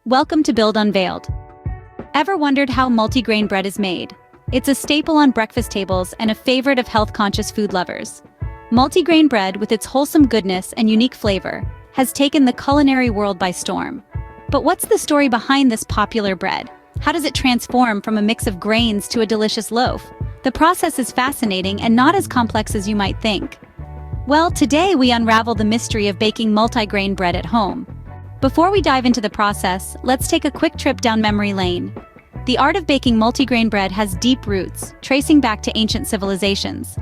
Welcome to Build Unveiled. Ever wondered how multigrain bread is made? It's a staple on breakfast tables and a favorite of health-conscious food lovers. Multigrain bread, with its wholesome goodness and unique flavor, has taken the culinary world by storm. But what's the story behind this popular bread? How does it transform from a mix of grains to a delicious loaf? The process is fascinating and not as complex as you might think. Well, today we unravel the mystery of baking multigrain bread at home. Before we dive into the process, let's take a quick trip down memory lane. The art of baking multigrain bread has deep roots, tracing back to ancient civilizations.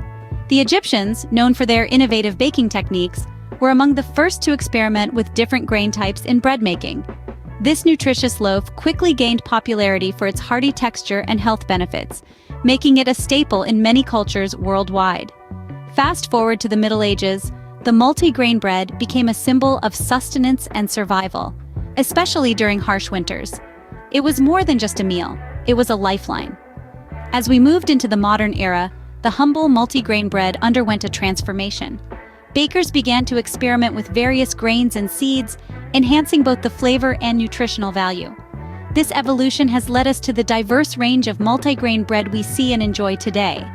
The Egyptians, known for their innovative baking techniques, were among the first to experiment with different grain types in bread making. This nutritious loaf quickly gained popularity for its hearty texture and health benefits, making it a staple in many cultures worldwide. Fast forward to the Middle Ages, the multigrain bread became a symbol of sustenance and survival, especially during harsh winters. It was more than just a meal, it was a lifeline. As we moved into the modern era, the humble multigrain bread underwent a transformation. Bakers began to experiment with various grains and seeds, enhancing both the flavor and nutritional value. This evolution has led us to the diverse range of multigrain bread we see and enjoy today.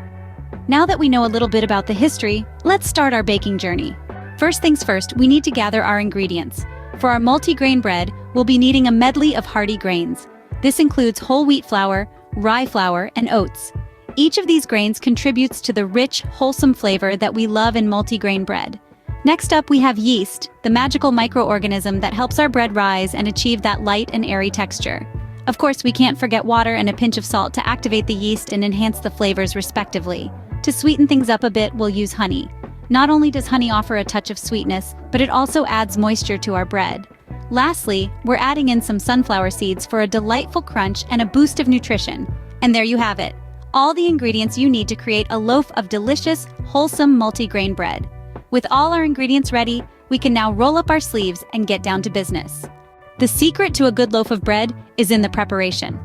Now that we know a little bit about the history, let's start our baking journey. First things first, we need to gather our ingredients. For our multigrain bread, we'll be needing a medley of hearty grains. This includes whole wheat flour, rye flour, and oats. Each of these grains contributes to the rich, wholesome flavor that we love in multigrain bread. Next up, we have yeast, the magical microorganism that helps our bread rise and achieve that light and airy texture. Of course, we can't forget water and a pinch of salt to activate the yeast and enhance the flavors respectively. To sweeten things up a bit, we'll use honey. Not only does honey offer a touch of sweetness, but it also adds moisture to our bread. Lastly, we're adding in some sunflower seeds for a delightful crunch and a boost of nutrition. And there you have it, all the ingredients you need to create a loaf of delicious, wholesome multigrain bread. With all our ingredients ready, we can now roll up our sleeves and get down to business. The secret to a good loaf of bread is in the preparation.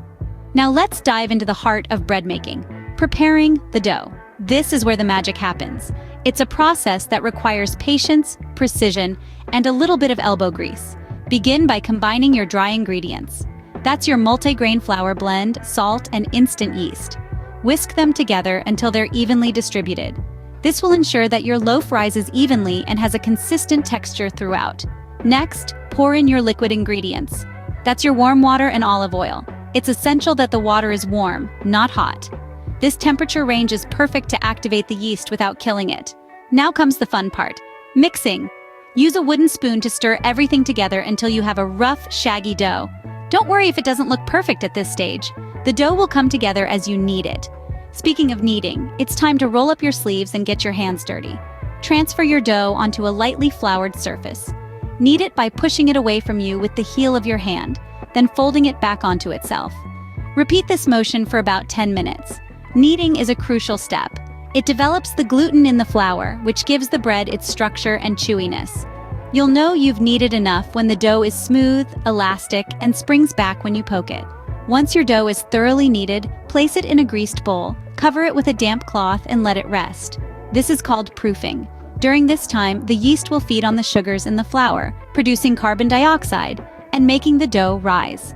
Now let's dive into the heart of bread making, preparing the dough. This is where the magic happens. It's a process that requires patience, precision, and a little bit of elbow grease. Begin by combining your dry ingredients. That's your multigrain flour blend, salt, and instant yeast. Whisk them together until they're evenly distributed. This will ensure that your loaf rises evenly and has a consistent texture throughout. Next, pour in your liquid ingredients. That's your warm water and olive oil. It's essential that the water is warm, not hot. This temperature range is perfect to activate the yeast without killing it. Now comes the fun part, mixing. Use a wooden spoon to stir everything together until you have a rough, shaggy dough. Don't worry if it doesn't look perfect at this stage. The dough will come together as you knead it. Speaking of kneading, it's time to roll up your sleeves and get your hands dirty. Transfer your dough onto a lightly floured surface. Knead it by pushing it away from you with the heel of your hand, then folding it back onto itself. Repeat this motion for about 10 minutes. Kneading is a crucial step. It develops the gluten in the flour, which gives the bread its structure and chewiness. You'll know you've kneaded enough when the dough is smooth, elastic, and springs back when you poke it. Once your dough is thoroughly kneaded, place it in a greased bowl, cover it with a damp cloth, and let it rest. This is called proofing. During this time, the yeast will feed on the sugars in the flour, producing carbon dioxide and making the dough rise.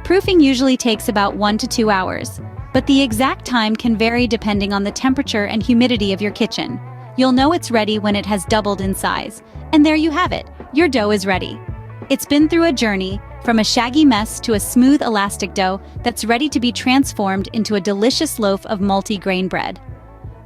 Proofing usually takes about 1 to 2 hours. But the exact time can vary depending on the temperature and humidity of your kitchen. You'll know it's ready when it has doubled in size. And there you have it, your dough is ready. It's been through a journey, from a shaggy mess to a smooth, elastic dough that's ready to be transformed into a delicious loaf of multigrain bread.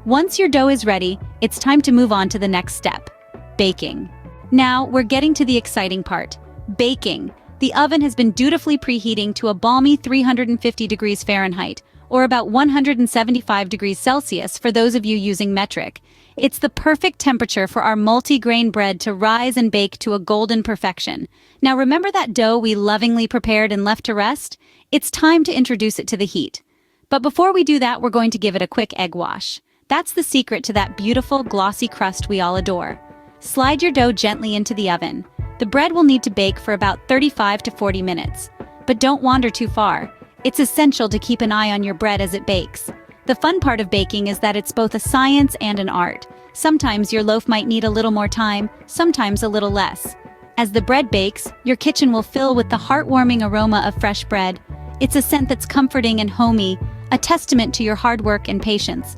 Once your dough is ready, it's time to move on to the next step, baking. Now, we're getting to the exciting part, baking. The oven has been dutifully preheating to a balmy 350 degrees Fahrenheit, or about 175 degrees Celsius for those of you using metric. It's the perfect temperature for our multigrain bread to rise and bake to a golden perfection. Now remember that dough we lovingly prepared and left to rest? It's time to introduce it to the heat. But before we do that, we're going to give it a quick egg wash. That's the secret to that beautiful, glossy crust we all adore. Slide your dough gently into the oven. The bread will need to bake for about 35 to 40 minutes. But don't wander too far. It's essential to keep an eye on your bread as it bakes. The fun part of baking is that it's both a science and an art. Sometimes your loaf might need a little more time, sometimes a little less. As the bread bakes, your kitchen will fill with the heartwarming aroma of fresh bread. It's a scent that's comforting and homey, a testament to your hard work and patience.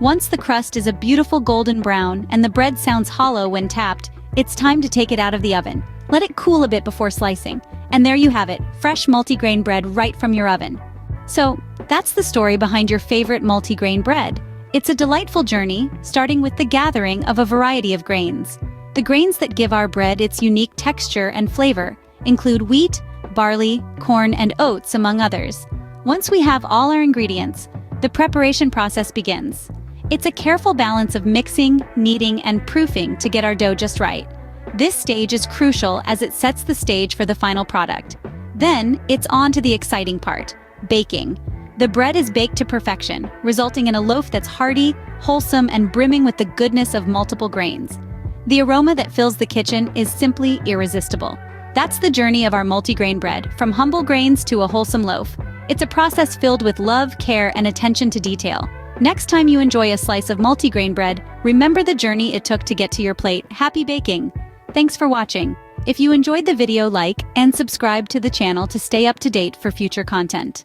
Once the crust is a beautiful golden brown and the bread sounds hollow when tapped, it's time to take it out of the oven. Let it cool a bit before slicing. And there you have it, fresh multigrain bread right from your oven. So, that's the story behind your favorite multigrain bread. It's a delightful journey, starting with the gathering of a variety of grains. The grains that give our bread its unique texture and flavor include wheat, barley, corn, and oats, among others. Once we have all our ingredients, the preparation process begins. It's a careful balance of mixing, kneading, and proofing to get our dough just right. This stage is crucial as it sets the stage for the final product. Then, it's on to the exciting part, baking. The bread is baked to perfection, resulting in a loaf that's hearty, wholesome, and brimming with the goodness of multiple grains. The aroma that fills the kitchen is simply irresistible. That's the journey of our multigrain bread, from humble grains to a wholesome loaf. It's a process filled with love, care, and attention to detail. Next time you enjoy a slice of multigrain bread, remember the journey it took to get to your plate. Happy baking! Thanks for watching. If you enjoyed the video, like and subscribe to the channel to stay up to date for future content.